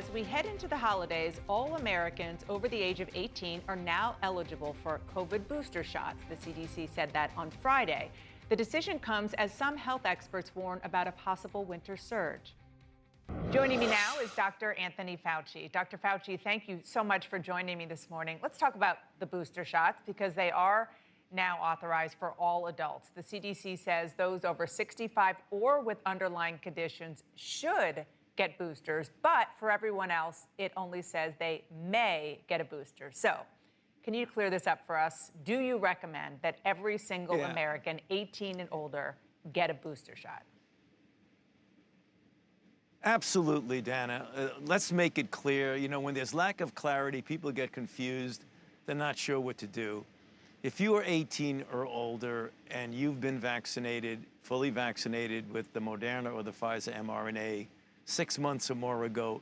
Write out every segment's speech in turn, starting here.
As we head into the holidays, all Americans over the age of 18 are now eligible for COVID booster shots. The CDC said that on Friday. The decision comes as some health experts warn about a possible winter surge. Joining me now is Dr. Anthony Fauci. Dr. Fauci, thank you so much for joining me this morning. Let's talk about the booster shots because they are now authorized for all adults. The CDC says those over 65 or with underlying conditions should get boosters, but for everyone else, it only says they may get a booster. So, can you clear this up for us? Do you recommend that every single American 18 and older get a booster shot? Absolutely, Dana. Let's make it clear. You know, when there's lack of clarity, people get confused. They're not sure what to do. If you are 18 or older and you've been vaccinated, fully vaccinated with the Moderna or the Pfizer mRNA 6 months or more ago,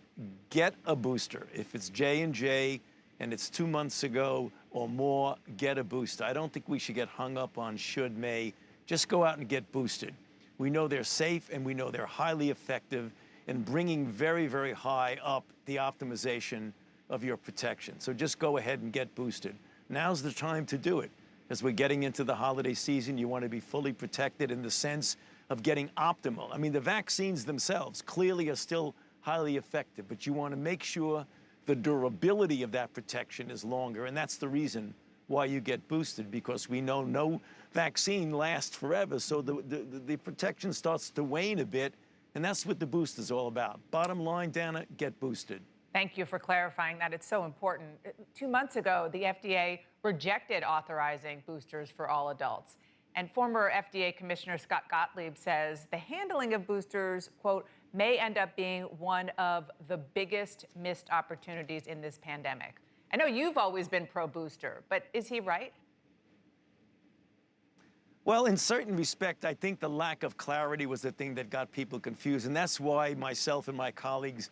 get a booster. If it's J&J and it's 2 months ago or more, get a booster. I don't think we should get hung up on should, may. Just go out and get boosted. We know they're safe and we know they're highly effective in bringing very, very high up the optimization of your protection. So just go ahead and get boosted. Now's the time to do it. As we're getting into the holiday season, you want to be fully protected in the sense of getting optimal. I mean, the vaccines themselves clearly are still highly effective, but you want to make sure the durability of that protection is longer, and that's the reason why you get boosted, because we know no vaccine lasts forever, so the protection starts to wane a bit, and that's what the booster is all about. Bottom line, Dana, get boosted. Thank you for clarifying that. It's so important. 2 months ago, the FDA rejected authorizing boosters for all adults. And former FDA Commissioner Scott Gottlieb says the handling of boosters, quote, may end up being one of the biggest missed opportunities in this pandemic. I know you've always been pro-booster, but is he right? Well, in certain respect, I think the lack of clarity was the thing that got people confused. And that's why myself and my colleagues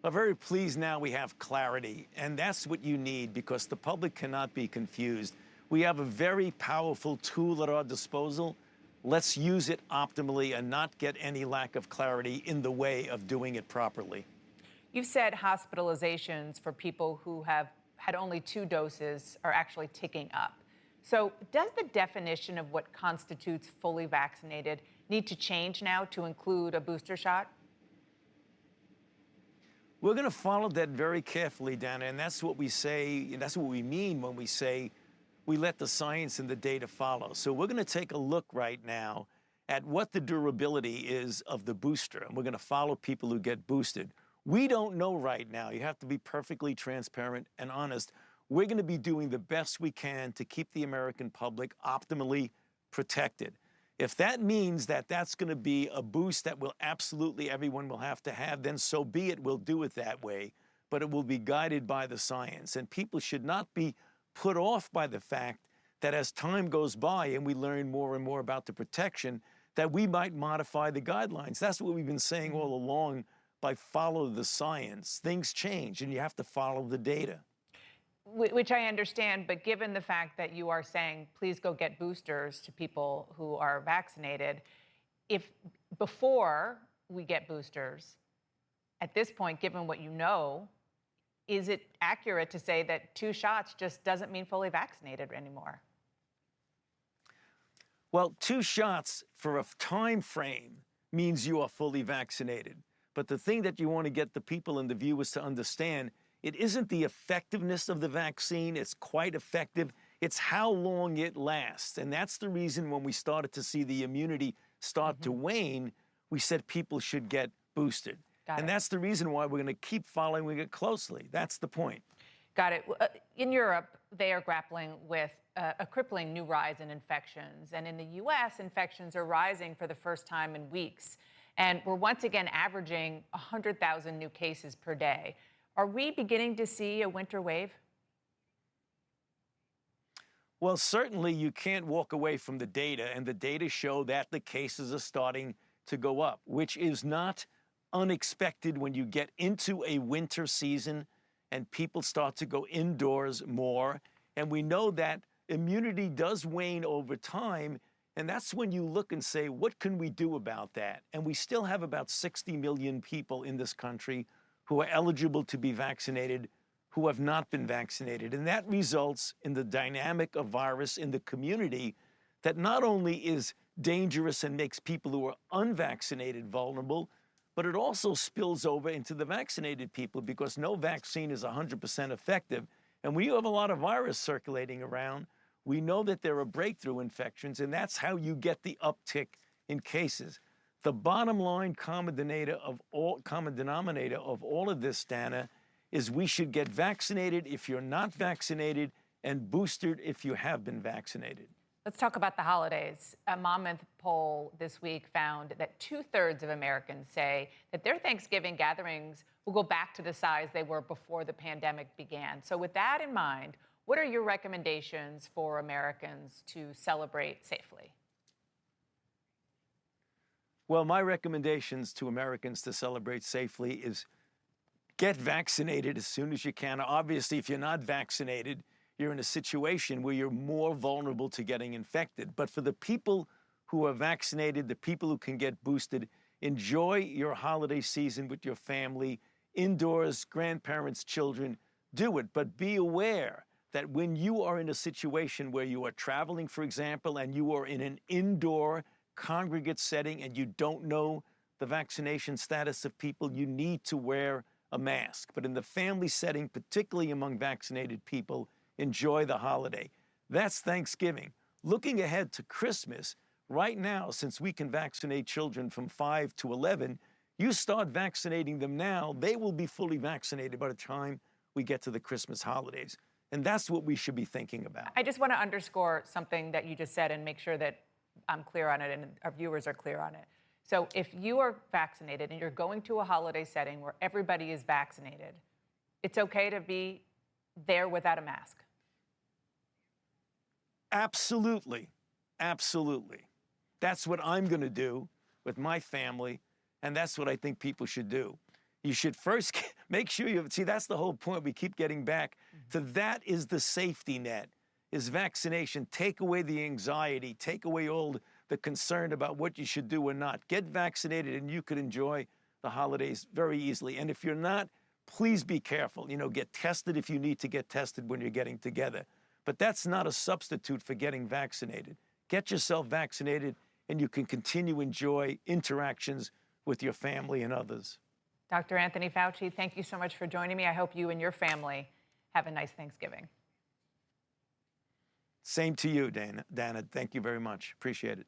are very pleased now we have clarity. And that's what you need, because the public cannot be confused. We have a very powerful tool at our disposal. Let's use it optimally and not get any lack of clarity in the way of doing it properly. You've said hospitalizations for people who have had only 2 doses are actually ticking up. So does the definition of what constitutes fully vaccinated need to change now to include a booster shot? We're going to follow that very carefully, Dana, and that's what we say, that's what we mean when we say we let the science and the data follow. So we're going to take a look right now at what the durability is of the booster, and we're going to follow people who get boosted. We don't know right now. You have to be perfectly transparent and honest. We're going to be doing the best we can to keep the American public optimally protected. If that means that that's going to be a boost that will absolutely everyone will have to have, then so be it. We'll do it that way, but it will be guided by the science. And people should not be put off by the fact that as time goes by and we learn more and more about the protection, that we might modify the guidelines. That's what we've been saying all along. By follow the science, things change and you have to follow the data. Which I understand, but given the fact that you are saying, please go get boosters to people who are vaccinated, if before we get boosters, at this point, given what you know, is it accurate to say that 2 shots just doesn't mean fully vaccinated anymore? Well, 2 shots for a time frame means you are fully vaccinated. But the thing that you want to get the people and the viewers to understand, it isn't the effectiveness of the vaccine. It's quite effective. It's how long it lasts. And that's the reason when we started to see the immunity start to wane, we said people should get boosted. And that's the reason why we're going to keep following it closely. That's the point. Got it. In Europe, they are grappling with a crippling new rise in infections. And in the U.S., infections are rising for the first time in weeks. And we're once again averaging 100,000 new cases per day. Are we beginning to see a winter wave? Well, certainly you can't walk away from the data, and the data show that the cases are starting to go up, which is not unexpected when you get into a winter season and people start to go indoors more. And we know that immunity does wane over time. And that's when you look and say, what can we do about that? And we still have about 60 million people in this country who are eligible to be vaccinated who have not been vaccinated. And that results in the dynamic of virus in the community that not only is dangerous and makes people who are unvaccinated vulnerable, but it also spills over into the vaccinated people because no vaccine is 100% effective. And when you have a lot of virus circulating around, we know that there are breakthrough infections, and that's how you get the uptick in cases. The bottom line common denominator of all of this, Dana, is we should get vaccinated if you're not vaccinated and boosted if you have been vaccinated. Let's talk about the holidays. A Monmouth poll this week found that 2/3 of Americans say that their Thanksgiving gatherings will go back to the size they were before the pandemic began. So with that in mind, what are your recommendations for Americans to celebrate safely? Well, my recommendations to Americans to celebrate safely is get vaccinated as soon as you can. Obviously, if you're not vaccinated, you're in a situation where you're more vulnerable to getting infected. But for the people who are vaccinated, the people who can get boosted, enjoy your holiday season with your family, indoors, grandparents, children, do it. But be aware that when you are in a situation where you are traveling, for example, and you are in an indoor congregate setting and you don't know the vaccination status of people, you need to wear a mask. But in the family setting, particularly among vaccinated people, enjoy the holiday. That's Thanksgiving. Looking ahead to Christmas, right now, since we can vaccinate children from 5 to 11, you start vaccinating them now, they will be fully vaccinated by the time we get to the Christmas holidays. And that's what we should be thinking about. I just want to underscore something that you just said and make sure that I'm clear on it and our viewers are clear on it. So if you are vaccinated and you're going to a holiday setting where everybody is vaccinated, it's okay to be there without a mask? Absolutely. Absolutely. That's what I'm going to do with my family, and that's what I think people should do. You should first make sure you see, that's the whole point. We keep getting back to that is the safety net, is vaccination. Take away the anxiety, take away all the concern about what you should do or not. Get vaccinated and you could enjoy the holidays very easily. And if you're not, please be careful. You know, get tested if you need to get tested when you're getting together. But that's not a substitute for getting vaccinated. Get yourself vaccinated and you can continue to enjoy interactions with your family and others. Dr. Anthony Fauci, thank you so much for joining me. I hope you and your family have a nice Thanksgiving. Same to you, Dana. Thank you very much. Appreciate it.